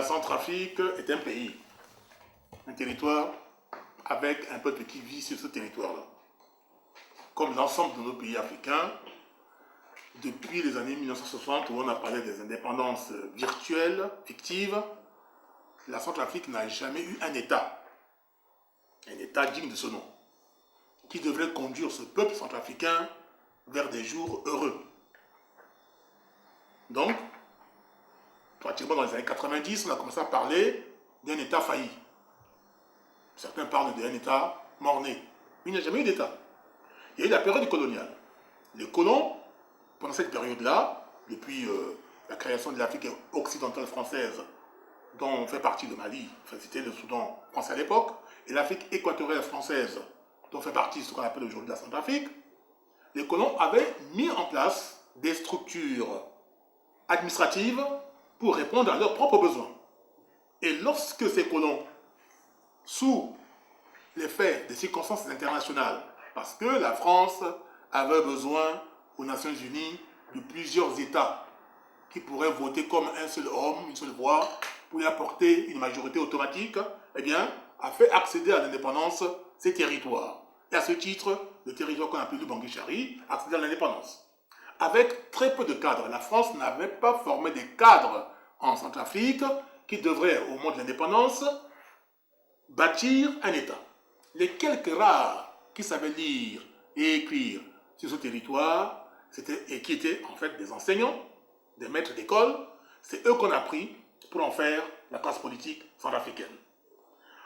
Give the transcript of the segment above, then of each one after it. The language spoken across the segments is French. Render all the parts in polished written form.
Centrafrique est un pays, un territoire avec un peuple qui vit sur ce territoire-là. Comme l'ensemble de nos pays africains, depuis les années 1960 où on a parlé des indépendances virtuelles, fictives, la Centrafrique n'a jamais eu un État digne de ce nom, qui devrait conduire ce peuple centrafricain vers des jours heureux. Donc, pratiquement dans les années 90, on a commencé à parler d'un État failli. Certains parlent d'un État mort-né. Il n'y a jamais eu d'État. Il y a eu la période coloniale. Les colons, pendant cette période-là, depuis la création de l'Afrique occidentale française, dont fait partie le Mali, enfin, c'était le Soudan français à l'époque, et l'Afrique équatoriale française, dont fait partie ce qu'on appelle aujourd'hui la Centrafrique, les colons avaient mis en place des structures administratives pour répondre à leurs propres besoins. Et lorsque ces colons, sous l'effet des circonstances internationales, parce que la France avait besoin aux Nations Unies de plusieurs États qui pourraient voter comme un seul homme, une seule voix, pour y apporter une majorité automatique, eh bien, a fait accéder à l'indépendance ces territoires. Et à ce titre, le territoire qu'on appelle le Bangui-Chari a accédé à l'indépendance. Avec très peu de cadres, la France n'avait pas formé des cadres en Centrafrique qui devraient, au moment de l'indépendance, bâtir un État. Les quelques rares qui savaient lire et écrire sur ce territoire, et qui étaient en fait des enseignants, des maîtres d'école, c'est eux qu'on a pris pour en faire la classe politique centrafricaine.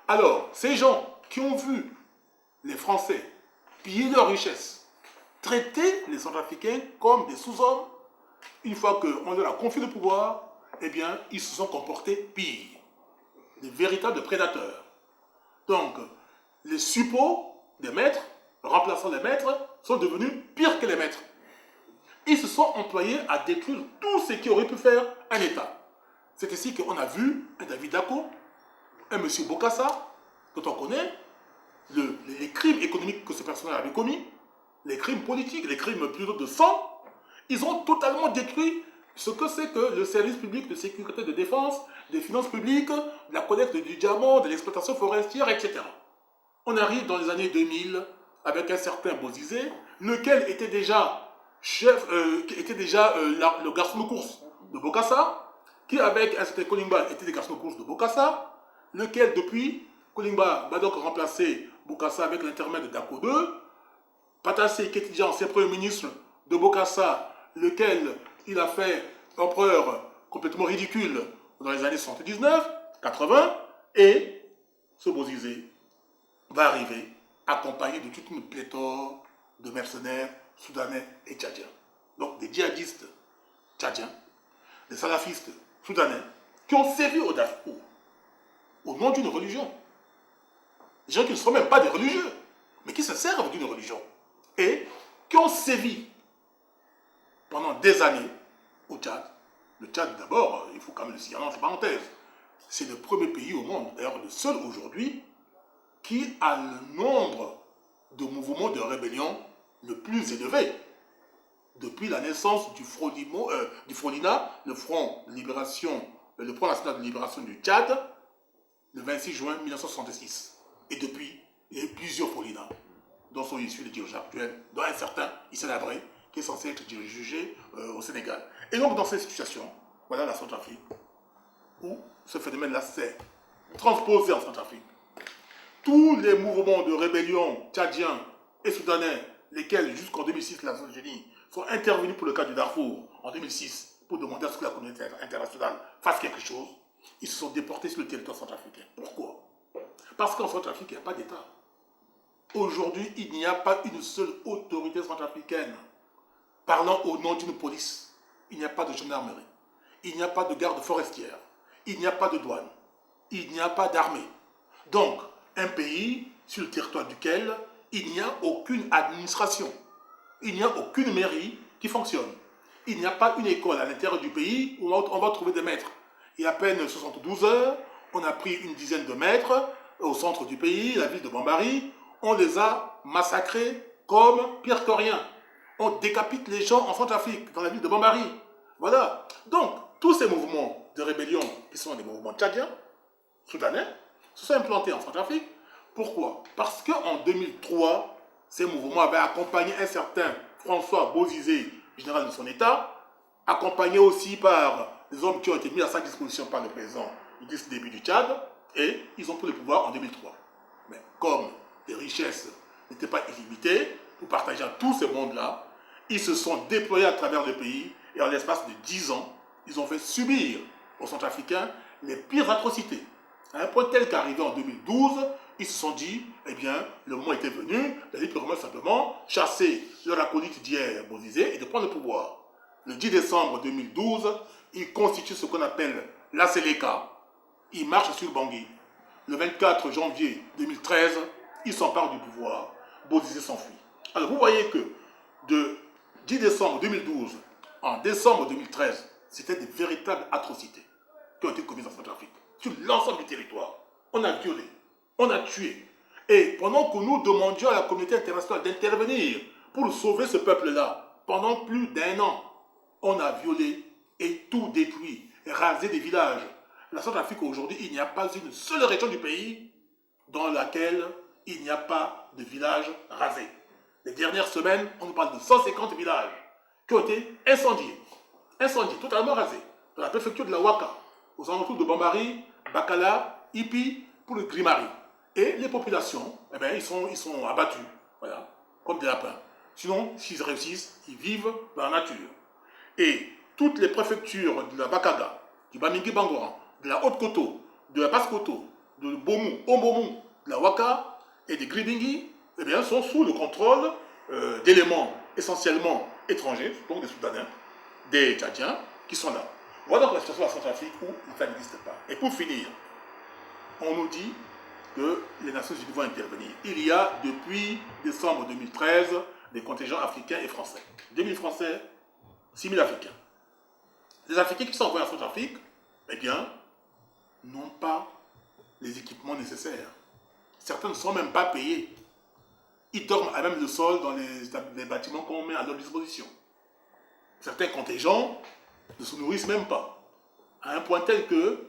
Alors, ces gens qui ont vu les Français piller leurs richesses, traiter les Centrafricains comme des sous-hommes, une fois qu'on leur a confié le pouvoir, eh bien, ils se sont comportés pire. Des véritables prédateurs. Donc, les suppôts des maîtres, remplaçant les maîtres, sont devenus pires que les maîtres. Ils se sont employés à détruire tout ce qui aurait pu faire un État. C'est ici qu'on a vu un David Dacko, un monsieur Bokassa, dont on connaît les crimes économiques que ce personnage avait commis, les crimes politiques, les crimes plutôt de sang. Ils ont totalement détruit ce que c'est que le service public de sécurité de défense, des finances publiques, de la collecte du diamant, de l'exploitation forestière, etc. On arrive dans les années 2000 avec un certain Bozizé, lequel était déjà le garçon de course de Bokassa, qui avec un certain Kolimba était le garçon de course de Bokassa, lequel depuis, Kolimba va donc remplacer Bokassa avec l'intermède de Dacko II, Patassé, qui était déjà ancien premier ministre de Bokassa, lequel il a fait empereur complètement ridicule dans les années 79, 80, et ce Bozizé va arriver accompagné de toute une pléthore de mercenaires soudanais et tchadiens. Donc des djihadistes tchadiens, des salafistes soudanais, qui ont servi au Darfour au nom d'une religion. Des gens qui ne sont même pas des religieux, mais qui se servent d'une religion. Et qui ont sévi pendant des années au Tchad. Le Tchad, d'abord, il faut quand même le signaler entre parenthèses, c'est le premier pays au monde, d'ailleurs le seul aujourd'hui, qui a le nombre de mouvements de rébellion le plus élevé depuis la naissance du Frolina, le Front National de Libération du Tchad, le 26 juin 1966. Et depuis, il y a eu plusieurs Frolina, dont sont issus les dirigeants actuels, dont un certain Issa Labré, qui est censé être jugé au Sénégal. Et donc, dans cette situation, voilà la Centrafrique, où ce phénomène-là s'est transposé en Centrafrique. Tous les mouvements de rébellion tchadiens et soudanais, lesquels jusqu'en 2006, les Nations Unies sont intervenus pour le cas du Darfour, en 2006, pour demander à ce que la communauté internationale fasse quelque chose, ils se sont déportés sur le territoire centrafricain. Pourquoi? Parce qu'en Centrafrique, il n'y a pas d'État. Aujourd'hui, il n'y a pas une seule autorité centrafricaine parlant au nom d'une police. Il n'y a pas de gendarmerie. Il n'y a pas de garde forestière. Il n'y a pas de douane. Il n'y a pas d'armée. Donc, un pays sur le territoire duquel il n'y a aucune administration. Il n'y a aucune mairie qui fonctionne. Il n'y a pas une école à l'intérieur du pays où on va trouver des maîtres. Il y a à peine 72 heures, on a pris une dizaine de maîtres au centre du pays, la ville de Bambari. On les a massacrés comme pire que rien. On décapite les gens en Centrafrique, dans la ville de Bambari. Voilà. Donc, tous ces mouvements de rébellion qui sont des mouvements tchadiens, soudanais, se sont implantés en Centrafrique. Pourquoi? Parce qu'en 2003, ces mouvements avaient accompagné un certain François Bozizé, général de son État, accompagné aussi par des hommes qui ont été mis à sa disposition par le président Idriss Déby du Tchad, et ils ont pris le pouvoir en 2003. Mais comme les richesses n'étaient pas illimitées, pour partager à tous ces mondes-là, ils se sont déployés à travers le pays, et en l'espace de 10 ans, ils ont fait subir aux Centrafricains les pires atrocités. À un point tel qu'arrivé en 2012, ils se sont dit, eh bien, le moment était venu d'aller purement simplement chasser leur acolyte d'hier, Bozizé, et de prendre le pouvoir. Le 10 décembre 2012, ils constituent ce qu'on appelle la Séléka. Ils marchent sur Bangui. Le 24 janvier 2013, ils s'emparent du pouvoir. Bozizé s'enfuit. Alors vous voyez que de 10 décembre 2012 en décembre 2013, c'était des véritables atrocités qui ont été commises en Centrafrique. Sur l'ensemble du territoire. On a violé, on a tué. Et pendant que nous demandions à la communauté internationale d'intervenir pour sauver ce peuple-là, pendant plus d'1 an, on a violé et tout détruit, rasé des villages. La Centrafrique aujourd'hui, il n'y a pas une seule région du pays dans laquelle il n'y a pas de village rasé. Les dernières semaines, on nous parle de 150 villages qui ont été incendiés, totalement rasés, dans la préfecture de la Ouaka, aux alentours de Bambari, Bakala, Ipi, pour le Grimari. Et les populations, eh bien, ils sont abattus, voilà, comme des lapins. Sinon, s'ils réussissent, ils vivent dans la nature. Et toutes les préfectures de la Bakaga, du Bamingui Bangoran, de la Haute-Koto, de la Basse-Koto, de Bomu, Ombomu, de la Waka et des Gribingi, eh bien, sont sous le contrôle d'éléments essentiellement étrangers, donc des Soudanais, des Tchadiens, qui sont là. Voilà donc la situation de la Centrafrique où l'État n'existe pas. Et pour finir, on nous dit que les Nations Unies vont intervenir. Il y a depuis décembre 2013 des contingents africains et français. 2000 Français, 6000 Africains. Les Africains qui sont envoyés en Centrafrique, eh bien, n'ont pas les équipements nécessaires. Certains ne sont même pas payés. Ils dorment à même le sol dans les bâtiments qu'on met à leur disposition. Certains contingents ne se nourrissent même pas. À un point tel que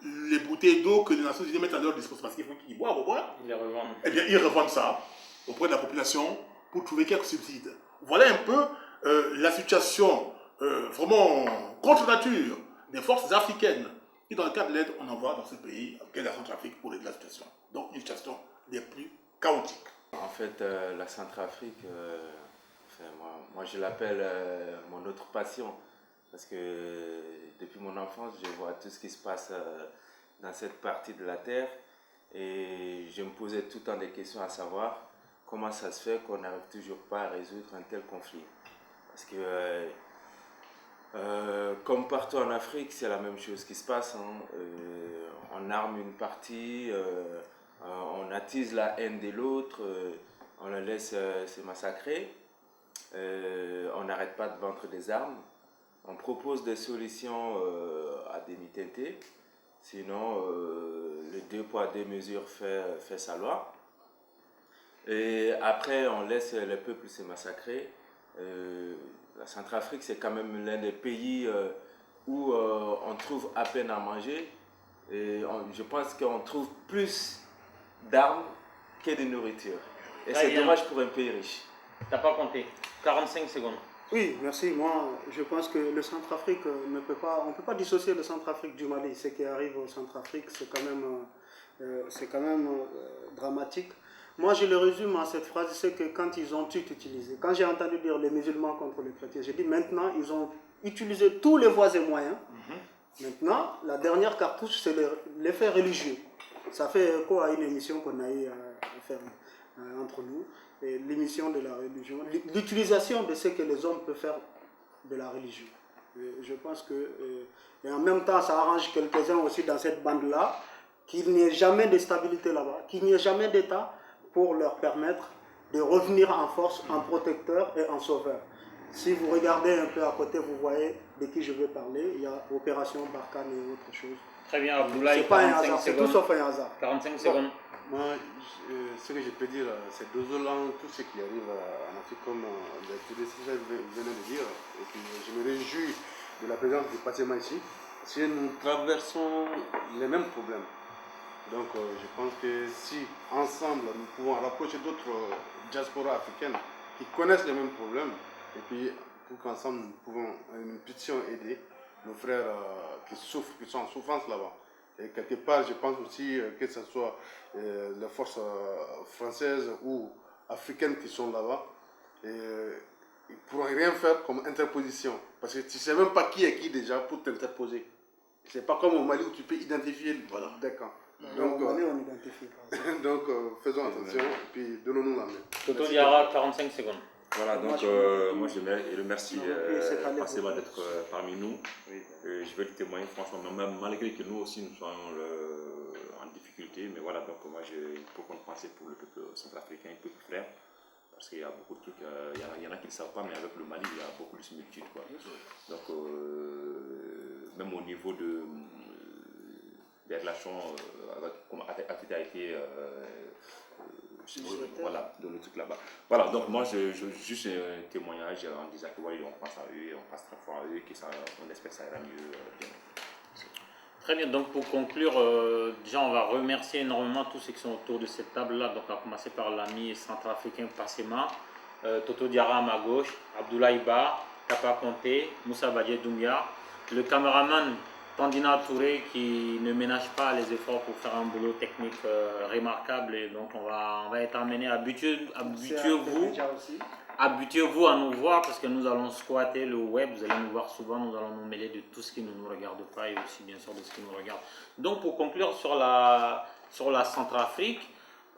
les bouteilles d'eau que les Nations Unies mettent à leur disposition, parce qu'il faut qu'ils boivent au moins, ils les revendent. Eh bien, ils revendent ça auprès de la population pour trouver quelques subsides. Voilà un peu la situation vraiment contre nature des forces africaines. Et dans le cadre de l'aide, on envoie dans ce pays, auquel la Centrafrique, pour aider la situation. Donc, une situation des plus chaotiques. En fait, la Centrafrique, moi je l'appelle mon autre passion. Parce que depuis mon enfance, je vois tout ce qui se passe dans cette partie de la Terre. Et je me posais tout le temps des questions à savoir comment ça se fait qu'on n'arrive toujours pas à résoudre un tel conflit. Parce que, comme partout en Afrique, c'est la même chose qui se passe. Hein. On arme une partie, on attise la haine de l'autre, on le laisse se massacrer, on n'arrête pas de vendre des armes. On propose des solutions à demi-teintées, sinon le 2 poids 2 mesures fait sa loi. Et après, on laisse le peuple se massacrer. La Centrafrique, c'est quand même l'un des pays où on trouve à peine à manger. Et je pense qu'on trouve plus d'armes que de nourriture. Et c'est dommage pour un pays riche. T'as pas compté. 45 secondes. Oui, merci. Moi, je pense que le Centrafrique on ne peut pas dissocier le Centrafrique du Mali. Ce qui arrive au Centrafrique, c'est quand même dramatique. Moi, je le résume en cette phrase, c'est que quand ils ont tout utilisé, quand j'ai entendu dire les musulmans contre les chrétiens, j'ai dit maintenant, ils ont utilisé tous les voies et moyens. Maintenant, la dernière cartouche, c'est l'effet religieux. Ça fait écho à une émission qu'on a eu à faire entre nous. L'émission de la religion, l'utilisation de ce que les hommes peuvent faire de la religion. Je pense que, et en même temps, ça arrange quelques-uns aussi dans cette bande-là, qu'il n'y ait jamais de stabilité là-bas, qu'il n'y ait jamais d'État pour leur permettre de revenir en force, en protecteur et en sauveur. Si vous regardez un peu à côté, vous voyez de qui je veux parler. Il y a Opération Barkhane et autre chose. Très bien, Abdoulaye. C'est pas un hasard, c'est tout sauf un hasard. 45 secondes. Moi, ce que je peux dire, c'est désolant tout ce qui arrive en Afrique, comme les prédécesseurs venaient de dire. Et puis, je me réjouis de la présence du Patema ici. si nous traversons les mêmes problèmes. Donc je pense que si ensemble nous pouvons rapprocher d'autres diasporas africaines qui connaissent les mêmes problèmes, et puis pour qu'ensemble nous puissions aider nos frères qui souffrent, qui sont en souffrance là-bas. Et quelque part, je pense aussi que ce soit les forces françaises ou africaines qui sont là-bas, ils ne pourront rien faire comme interposition. Parce que tu ne sais même pas qui est qui déjà pour t'interposer. Ce n'est pas comme au Mali où tu peux identifier des camps. Donc, Au Mali, on n'identifie pas. donc faisons attention et puis donnons-nous la main. Toto Diarra, 45 secondes. Voilà, donc moi je le remercie forcément d'être parmi nous. Je vais le témoigner franchement, même malgré que nous aussi nous soyons en difficulté, mais voilà, donc moi il faut qu'on pense pour le peuple centrafricain, le peuple frère, parce qu'il y a beaucoup de trucs, il y en a qui ne savent pas, mais avec le Mali il y a beaucoup de similitudes, quoi. Donc même au niveau des relations comme a été voilà, de le truc là-bas. Voilà, donc moi, juste un témoignage en disant que ouais, on pense à eux, on passe très fort à eux, on espère que ça ira mieux bien. Très bien, donc pour conclure, déjà on va remercier énormément tous ceux qui sont autour de cette table-là. Donc on va commencer par l'ami centrafricain Passema, Toto Diarra à ma gauche, Abdoulaye Ba, Kapa Conté, Moussa Badje Doumbia, le caméraman Tandina Touré qui ne ménage pas les efforts pour faire un boulot technique remarquable, et donc on va être amené à habituez-vous à nous voir parce que nous allons squatter le web, vous allez nous voir souvent, nous allons nous mêler de tout ce qui ne nous regarde pas et aussi bien sûr de ce qui nous regarde. Donc pour conclure sur la Centrafrique,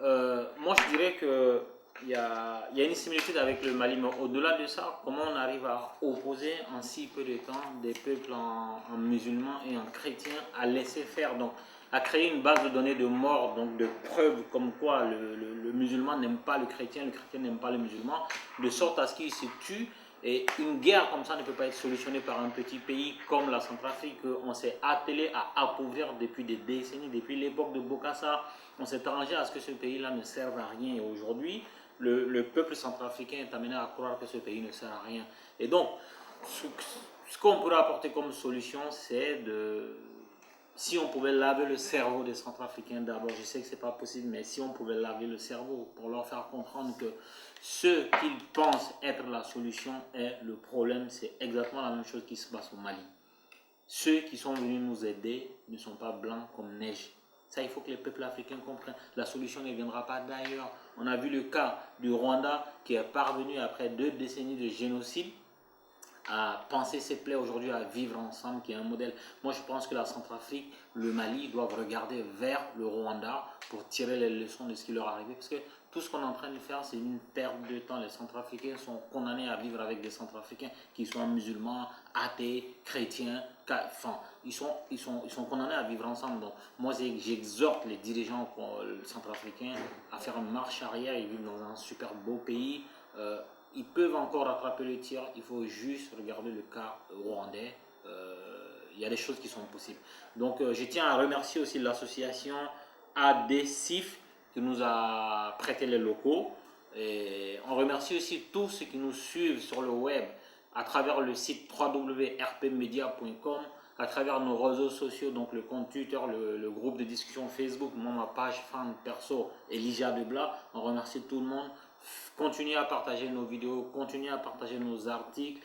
moi je dirais que il y a une similitude avec le Mali, mais au-delà de ça, comment on arrive à opposer en si peu de temps des peuples en musulmans et en chrétiens à laisser faire, donc à créer une base de données de mort, donc de preuves comme quoi le musulman n'aime pas le chrétien n'aime pas le musulman, de sorte à ce qu'ils se tuent. Et une guerre comme ça ne peut pas être solutionnée par un petit pays comme la Centrafrique. On s'est attelé à appauvrir depuis des décennies, depuis l'époque de Bokassa. On s'est arrangé à ce que ce pays-là ne serve à rien. Et aujourd'hui, le peuple centrafricain est amené à croire que ce pays ne sert à rien. Et donc, ce qu'on pourrait apporter comme solution, c'est si on pouvait laver le cerveau des Centrafricains d'abord, je sais que ce n'est pas possible, mais si on pouvait laver le cerveau pour leur faire comprendre que ce qu'ils pensent être la solution est le problème, c'est exactement la même chose qui se passe au Mali. Ceux qui sont venus nous aider ne sont pas blancs comme neige. Ça, il faut que les peuples africains comprennent. La solution ne viendra pas d'ailleurs. On a vu le cas du Rwanda qui est parvenu après 2 décennies de génocide à penser ses plaies aujourd'hui, à vivre ensemble, qui est un modèle. Moi, je pense que la Centrafrique, le Mali doivent regarder vers le Rwanda pour tirer les leçons de ce qui leur est arrivé. Parce que tout ce qu'on est en train de faire, c'est une perte de temps. Les Centrafricains sont condamnés à vivre avec des Centrafricains qui soient musulmans, athées, chrétiens. Enfin, ils sont condamnés à vivre ensemble. Donc, moi, j'exhorte les dirigeants centrafricains à faire une marche arrière. Ils vivent dans un super beau pays. Ils peuvent encore rattraper le tir, il faut juste regarder le cas rwandais. Il y a des choses qui sont possibles. Donc je tiens à remercier aussi l'association ADCIF qui nous a prêté les locaux. Et on remercie aussi tous ceux qui nous suivent sur le web à travers le site www.rpmedia.com, à travers nos réseaux sociaux, donc le compte Twitter, le groupe de discussion Facebook, moi, ma page fan perso, Elijah Debla. On remercie tout le monde. Continuez à partager nos vidéos, continuez à partager nos articles.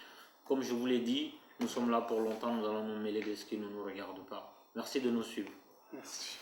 Comme je vous l'ai dit, nous sommes là pour longtemps, nous allons nous mêler de ce qui ne nous regarde pas. Merci de nous suivre. Merci.